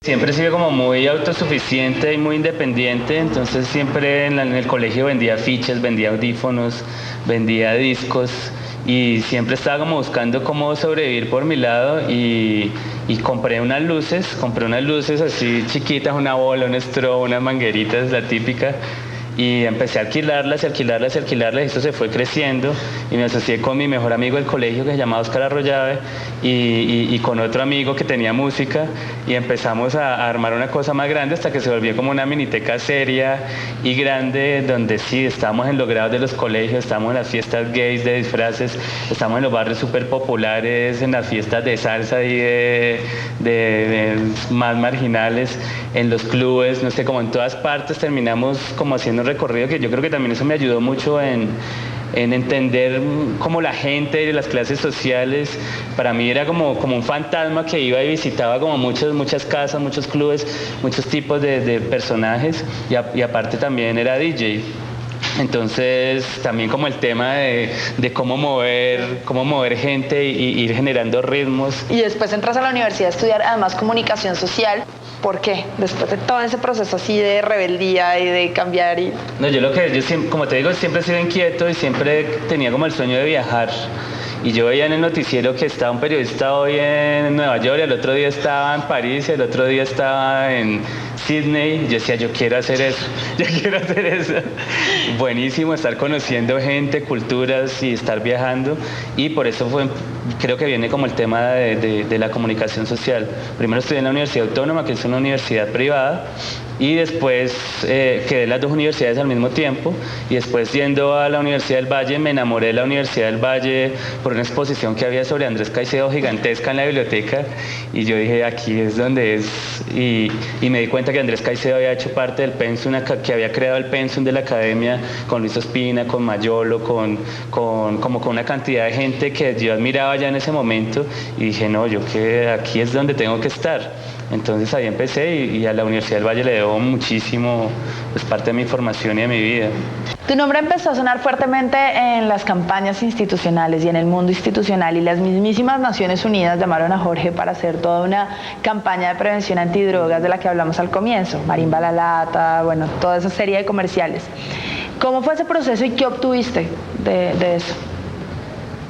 Siempre he sido como muy autosuficiente y muy independiente, entonces siempre en el colegio vendía fichas, vendía audífonos, vendía discos y siempre estaba como buscando cómo sobrevivir por mi lado y compré unas luces así chiquitas, una bola, un strobo, unas mangueritas, la típica. Y empecé a alquilarlas y alquilarlas y alquilarlas y esto se fue creciendo y me asocié con mi mejor amigo del colegio que se llamaba Oscar Arroyave y con otro amigo que tenía música y empezamos a armar una cosa más grande hasta que se volvió como una miniteca seria y grande donde sí, estábamos en los grados de los colegios, estábamos en las fiestas gays de disfraces, estábamos en los barrios súper populares, en las fiestas de salsa y de más marginales, en los clubes, no sé, como en todas partes terminamos como haciendo un recorrido que yo creo que también eso me ayudó mucho en entender cómo la gente y las clases sociales, para mí era como un fantasma que iba y visitaba como muchas casas, muchos clubes, muchos tipos de personajes y aparte también era DJ. Entonces también como el tema de cómo mover gente y ir generando ritmos. Y después entras a la universidad a estudiar además comunicación social. ¿Por qué? Después de todo ese proceso así de rebeldía y de cambiar y... No, yo siempre, como te digo, siempre he sido inquieto y siempre tenía como el sueño de viajar. Y yo veía en el noticiero que estaba un periodista hoy en Nueva York, el otro día estaba en París, el otro día estaba en Sydney. Y yo decía, yo quiero hacer eso, yo quiero hacer eso. Buenísimo estar conociendo gente, culturas y estar viajando. Y por eso creo que viene como el tema de la comunicación social. Primero estudié en la Universidad Autónoma, que es una universidad privada. Y después quedé en las dos universidades al mismo tiempo y después yendo a la Universidad del Valle me enamoré de la Universidad del Valle por una exposición que había sobre Andrés Caicedo gigantesca en la biblioteca y yo dije aquí es donde es y me di cuenta que Andrés Caicedo había hecho parte del pensum, que había creado el pensum de la academia con Luis Ospina, con Mayolo, con una cantidad de gente que yo admiraba ya en ese momento y dije no, yo que aquí es donde tengo que estar. Entonces ahí empecé y a la Universidad del Valle le debo muchísimo, pues parte de mi formación y de mi vida. Tu nombre empezó a sonar fuertemente en las campañas institucionales y en el mundo institucional y las mismísimas Naciones Unidas llamaron a Jorge para hacer toda una campaña de prevención antidrogas de la que hablamos al comienzo, Marimba la Lata, bueno, toda esa serie de comerciales. ¿Cómo fue ese proceso y qué obtuviste de eso?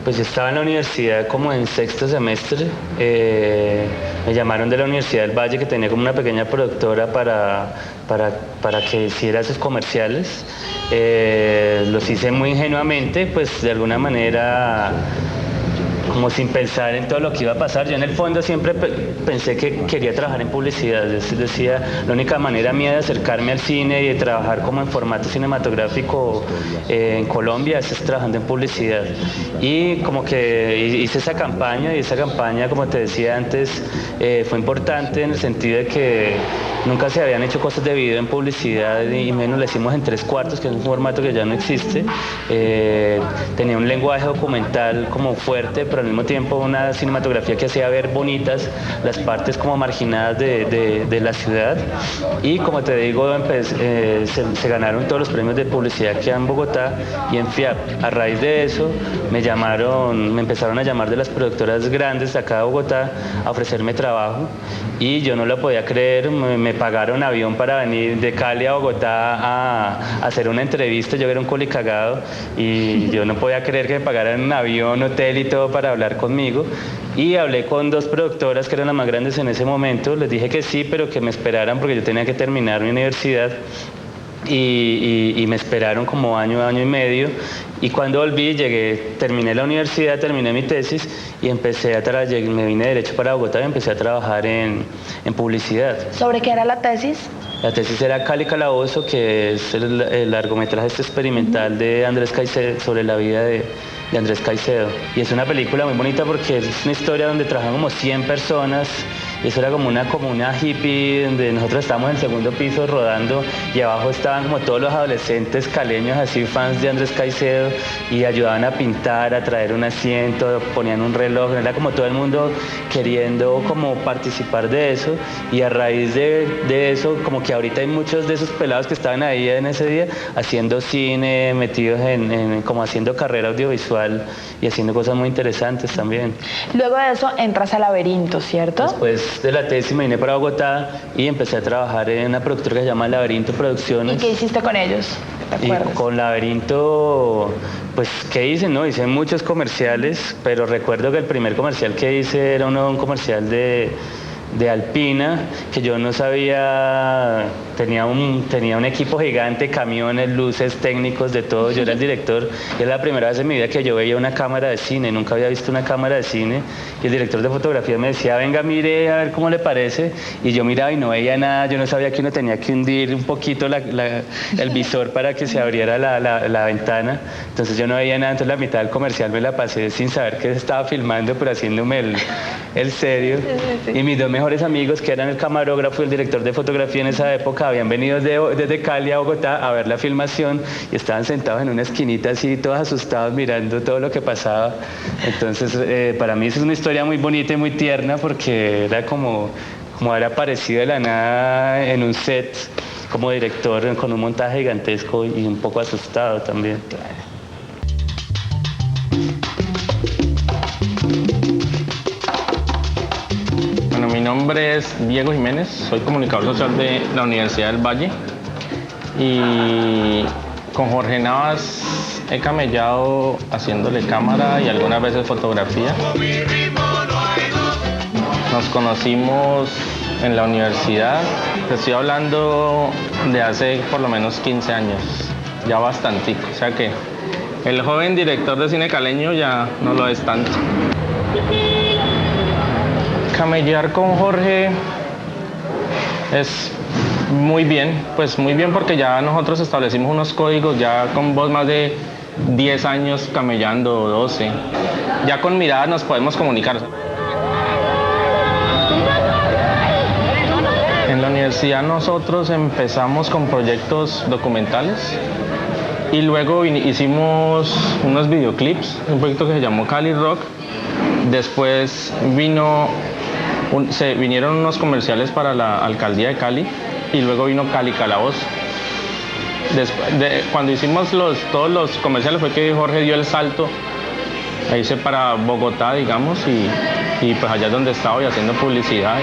Pues yo estaba en la universidad como en sexto semestre, me llamaron de la Universidad del Valle que tenía como una pequeña productora para que hiciera esos comerciales. Los hice muy ingenuamente, pues de alguna manera como sin pensar en todo lo que iba a pasar. Yo en el fondo siempre pensé que quería trabajar en publicidad, decía, la única manera mía de acercarme al cine y de trabajar como en formato cinematográfico en Colombia es trabajando en publicidad. Y como que hice esa campaña y esa campaña, como te decía antes, fue importante en el sentido de que nunca se habían hecho cosas de video en publicidad y menos lo hicimos en 3/4, que es un formato que ya no existe. Tenía un lenguaje documental como fuerte, pero al mismo tiempo una cinematografía que hacía ver bonitas las partes como marginadas de la ciudad. Y como te digo, se ganaron todos los premios de publicidad que hay en Bogotá y en FIAP. A raíz de eso me empezaron a llamar de las productoras grandes de acá de Bogotá a ofrecerme trabajo y yo no lo podía creer. Me pagaron avión para venir de Cali a Bogotá a hacer una entrevista. Yo era un colicagado y yo no podía creer que me pagaran un avión, hotel y todo para hablar conmigo. Y hablé con dos productoras que eran las más grandes en ese momento. Les dije que sí, pero que me esperaran porque yo tenía que terminar mi universidad. Y me esperaron como año y medio. Y cuando volví, terminé la universidad, terminé mi tesis y me vine derecho para Bogotá y empecé a trabajar en publicidad. ¿Sobre qué era la tesis? La tesis era Cali Calabozo, que es el largometraje experimental de Andrés Caicedo, sobre la vida de Andrés Caicedo. Y es una película muy bonita porque es una historia donde trabajan como 100 personas. Y eso era como una comuna hippie donde nosotros estábamos en el segundo piso rodando y abajo estaban como todos los adolescentes caleños, así fans de Andrés Caicedo, y ayudaban a pintar, a traer un asiento, ponían un reloj. Era como todo el mundo queriendo como participar de eso. Y a raíz de eso, como que ahorita hay muchos de esos pelados que estaban ahí en ese día haciendo cine, metidos como haciendo carrera audiovisual y haciendo cosas muy interesantes también. Luego de eso entras a Laberinto, ¿cierto? Después después de la tesis me vine para Bogotá y empecé a trabajar en una productora que se llama Laberinto Producciones. ¿Y qué hiciste con ellos? ¿Te Y acuerdas? con Laberinto, pues, ¿qué hice? No, hice muchos comerciales, pero recuerdo que el primer comercial que hice era un comercial de Alpina, que yo no sabía, tenía un equipo gigante, camiones, luces, técnicos, de todo, yo era el director, y era la primera vez en mi vida que yo veía una cámara de cine, nunca había visto una cámara de cine, y el director de fotografía me decía, venga, mire, a ver cómo le parece, y yo miraba y no veía nada, yo no sabía que uno tenía que hundir un poquito el visor para que se abriera la ventana, entonces yo no veía nada, entonces la mitad del comercial me la pasé sin saber que estaba filmando, pero haciéndome el serio, y mis dos mejores amigos, que eran el camarógrafo y el director de fotografía en esa época, habían venido desde Cali a Bogotá a ver la filmación y estaban sentados en una esquinita así, todos asustados mirando todo lo que pasaba. Entonces, para mí eso es una historia muy bonita y muy tierna porque era como haber aparecido de la nada en un set como director con un montaje gigantesco y un poco asustado también. Mi nombre es Diego Jiménez, soy comunicador social de la Universidad del Valle y con Jorge Navas he camellado haciéndole cámara y algunas veces fotografía. Nos conocimos en la universidad, te estoy hablando de hace por lo menos 15 años, ya bastantico, o sea que el joven director de cine caleño ya no lo es tanto. Camellar con Jorge es muy bien, pues muy bien porque ya nosotros establecimos unos códigos, ya con vos más de 10 años camellando, 12, ya con miradas nos podemos comunicar. En la universidad nosotros empezamos con proyectos documentales y luego hicimos unos videoclips, un proyecto que se llamó Cali Rock. Después vinieron unos comerciales para la alcaldía de Cali y luego vino Cali Calabozo. Cuando hicimos todos los comerciales fue que Jorge dio el salto a irse para Bogotá, digamos, y pues allá es donde estaba y haciendo publicidad.